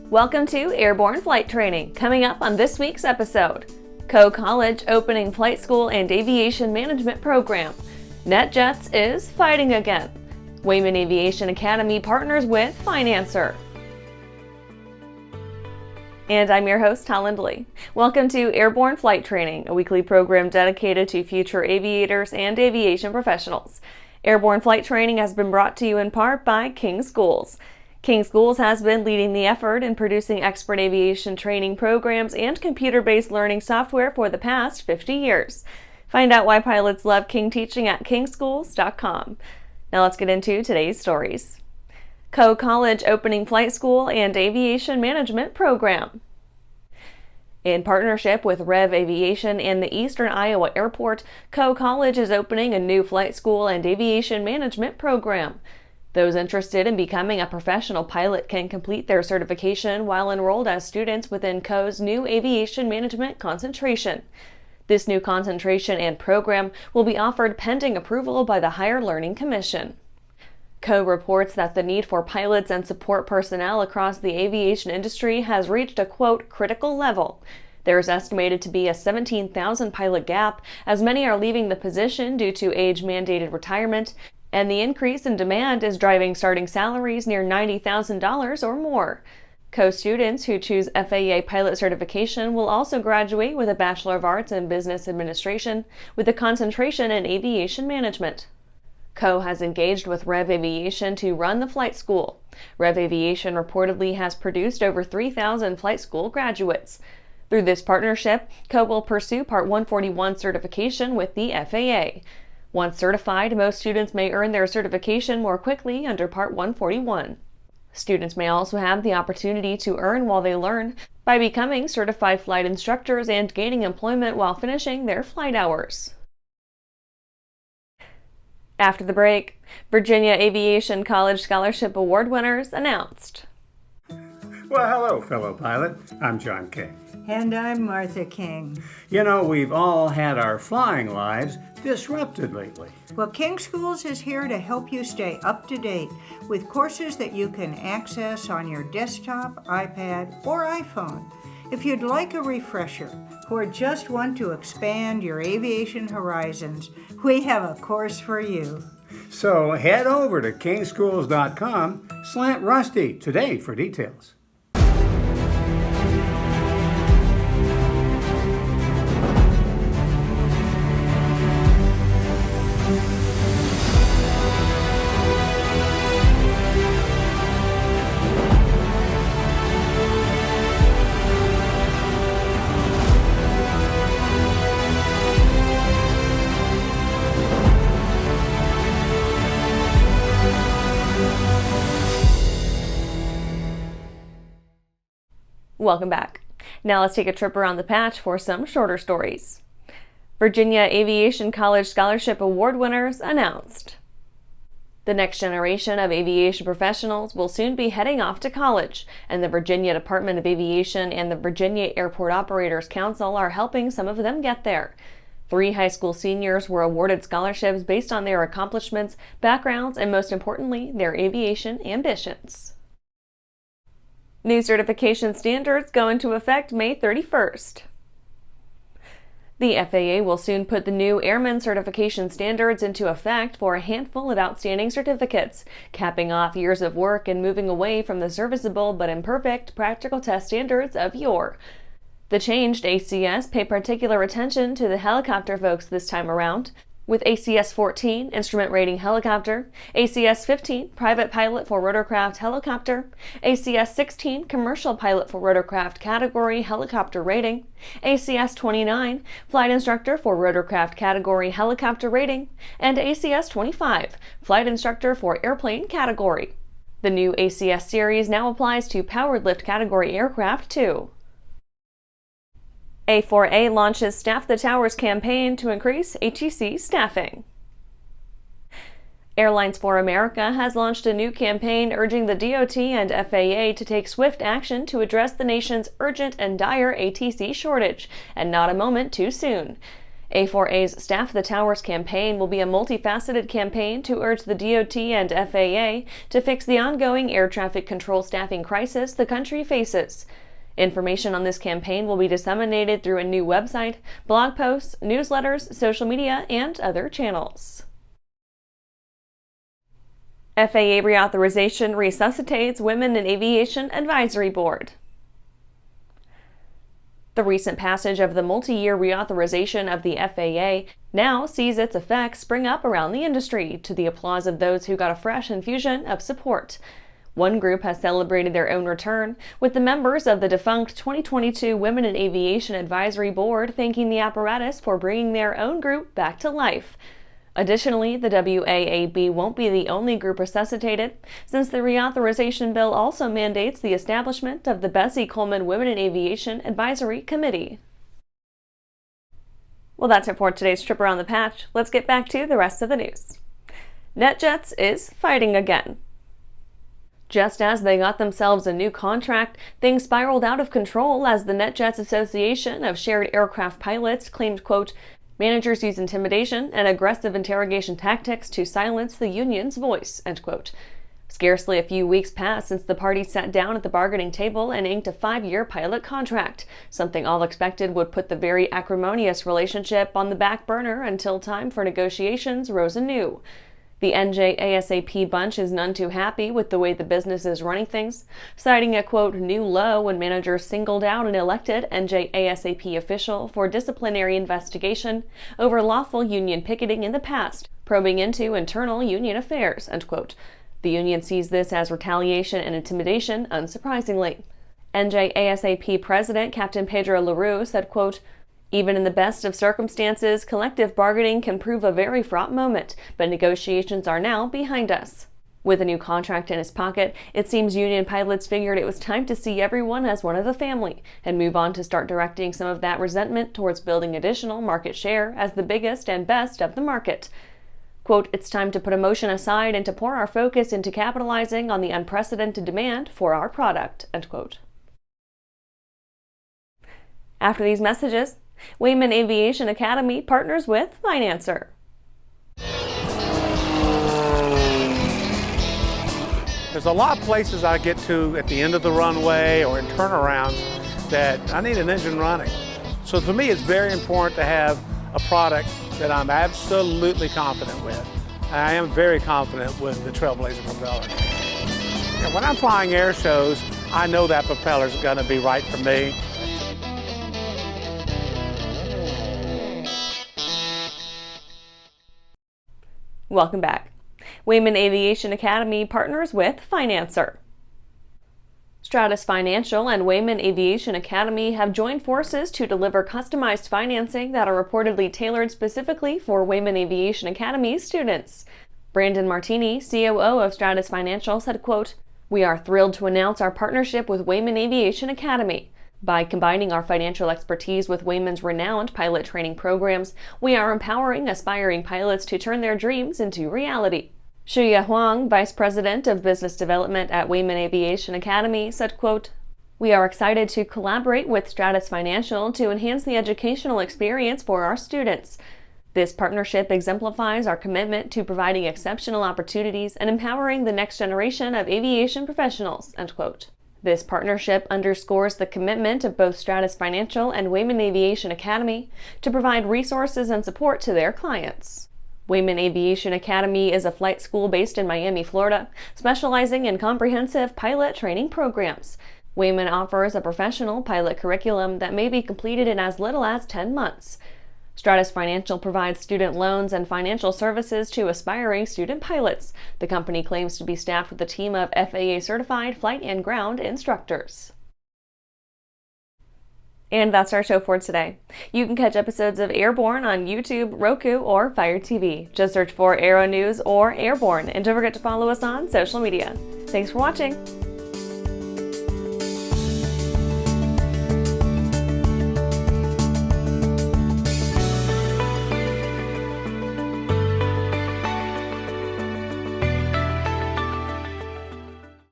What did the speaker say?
Welcome to Airborne Flight Training. Coming up on this week's episode, Coe College opening flight school and aviation management program. NetJets is fighting again. Wayman Aviation Academy partners with Financer. And I'm your host, Holland Lee. Welcome to Airborne Flight Training, a weekly program dedicated to future aviators and aviation professionals. Airborne Flight Training has been brought to you in part by King Schools. King Schools has been leading the effort in producing expert aviation training programs and computer-based learning software for the past 50 years. Find out why pilots love King teaching at kingschools.com. Now let's get into today's stories. Coe College opening flight school and aviation management program. In partnership with Revv Aviation and the Eastern Iowa Airport, Coe College is opening a new flight school and aviation management program. Those interested in becoming a professional pilot can complete their certification while enrolled as students within Coe's new aviation management concentration. This new concentration and program will be offered pending approval by the Higher Learning Commission. Coe reports that the need for pilots and support personnel across the aviation industry has reached a, quote, critical level. There is estimated to be a 17,000 pilot gap, as many are leaving the position due to age-mandated retirement, and the increase in demand is driving starting salaries near $90,000 or more. Coe students who choose FAA pilot certification will also graduate with a Bachelor of Arts in Business Administration with a concentration in aviation management. Coe has engaged with Revv Aviation to run the flight school. Revv Aviation reportedly has produced over 3,000 flight school graduates. Through this partnership, Coe will pursue Part 141 certification with the FAA. Once certified, most students may earn their certification more quickly under Part 141. Students may also have the opportunity to earn while they learn by becoming certified flight instructors and gaining employment while finishing their flight hours. After the break, Virginia Aviation College Scholarship Award winners announced. Well, hello, fellow pilot. I'm John King. And I'm Martha King. You know, we've all had our flying lives disrupted lately. Well, King Schools is here to help you stay up to date with courses that you can access on your desktop, iPad, or iPhone. If you'd like a refresher or just want to expand your aviation horizons, we have a course for you. So head over to kingschools.com/rusty today for details. Welcome back. Now let's take a trip around the patch for some shorter stories. Virginia Aviation College Scholarship Award winners announced. The next generation of aviation professionals will soon be heading off to college, and the Virginia Department of Aviation and the Virginia Airport Operators Council are helping some of them get there. 3 high school seniors were awarded scholarships based on their accomplishments, backgrounds, and most importantly, their aviation ambitions. New certification standards go into effect May 31st. The FAA will soon put the new Airman certification standards into effect for a handful of outstanding certificates, capping off years of work and moving away from the serviceable but imperfect practical test standards of yore. The changed ACS pay particular attention to the helicopter folks this time around, with ACS 14, Instrument Rating Helicopter, ACS 15, Private Pilot for Rotorcraft Helicopter, ACS 16, Commercial Pilot for Rotorcraft Category Helicopter Rating, ACS 29, Flight Instructor for Rotorcraft Category Helicopter Rating, and ACS 25, Flight Instructor for Airplane Category. The new ACS series now applies to Powered Lift Category aircraft, too. A4A launches Staff the Towers campaign to increase ATC staffing. Airlines for America has launched a new campaign urging the DOT and FAA to take swift action to address the nation's urgent and dire ATC shortage, and not a moment too soon. A4A's Staff the Towers campaign will be a multifaceted campaign to urge the DOT and FAA to fix the ongoing air traffic control staffing crisis the country faces. Information on this campaign will be disseminated through a new website, blog posts, newsletters, social media, and other channels. FAA reauthorization resuscitates Women in Aviation Advisory Board. The recent passage of the multi-year reauthorization of the FAA now sees its effects spring up around the industry, to the applause of those who got a fresh infusion of support. One group has celebrated their own return, with the members of the defunct 2022 Women in Aviation Advisory Board thanking the apparatus for bringing their own group back to life. Additionally, the WAAB won't be the only group resuscitated, since the reauthorization bill also mandates the establishment of the Bessie Coleman Women in Aviation Advisory Committee. Well, that's it for today's trip around the patch. Let's get back to the rest of the news. NetJets is fighting again. Just as they got themselves a new contract, things spiraled out of control as the NetJets Association of Shared Aircraft Pilots claimed, quote, "Managers use intimidation and aggressive interrogation tactics to silence the union's voice," end quote. Scarcely a few weeks passed since the parties sat down at the bargaining table and inked a 5-year pilot contract, something all expected would put the very acrimonious relationship on the back burner until time for negotiations rose anew. The NJASAP bunch is none too happy with the way the business is running things, citing a, quote, "new low when managers singled out an elected NJASAP official for disciplinary investigation over lawful union picketing in the past, probing into internal union affairs," end quote. The union sees this as retaliation and intimidation, unsurprisingly. NJASAP President Captain Pedro LaRue said, quote, "Even in the best of circumstances, collective bargaining can prove a very fraught moment, but negotiations are now behind us." With a new contract in his pocket, it seems union pilots figured it was time to see everyone as one of the family and move on to start directing some of that resentment towards building additional market share as the biggest and best of the market. Quote, "It's time to put emotion aside and to pour our focus into capitalizing on the unprecedented demand for our product," end quote. After these messages, Wayman Aviation Academy partners with Financer. There's a lot of places I get to at the end of the runway or in turnarounds that I need an engine running. So for me, it's very important to have a product that I'm absolutely confident with. I am very confident with the Trailblazer propeller. And when I'm flying air shows, I know that propeller is going to be right for me. Welcome back. Wayman Aviation Academy partners with Financer. Stratus Financial and Wayman Aviation Academy have joined forces to deliver customized financing that are reportedly tailored specifically for Wayman Aviation Academy students. Brandon Martini, COO of Stratus Financial, said, quote, "We are thrilled to announce our partnership with Wayman Aviation Academy. By combining our financial expertise with Wayman's renowned pilot training programs, we are empowering aspiring pilots to turn their dreams into reality." Shuya Huang, Vice President of Business Development at Wayman Aviation Academy, said, quote, "We are excited to collaborate with Stratus Financial to enhance the educational experience for our students. This partnership exemplifies our commitment to providing exceptional opportunities and empowering the next generation of aviation professionals," end quote. This partnership underscores the commitment of both Stratus Financial and Wayman Aviation Academy to provide resources and support to their clients. Wayman Aviation Academy is a flight school based in Miami, Florida, specializing in comprehensive pilot training programs. Wayman offers a professional pilot curriculum that may be completed in as little as 10 months. Stratus Financial provides student loans and financial services to aspiring student pilots. The company claims to be staffed with a team of FAA-certified flight and ground instructors. And that's our show for today. You can catch episodes of Airborne on YouTube, Roku, or Fire TV. Just search for Aero-News or Airborne, and don't forget to follow us on social media. Thanks for watching!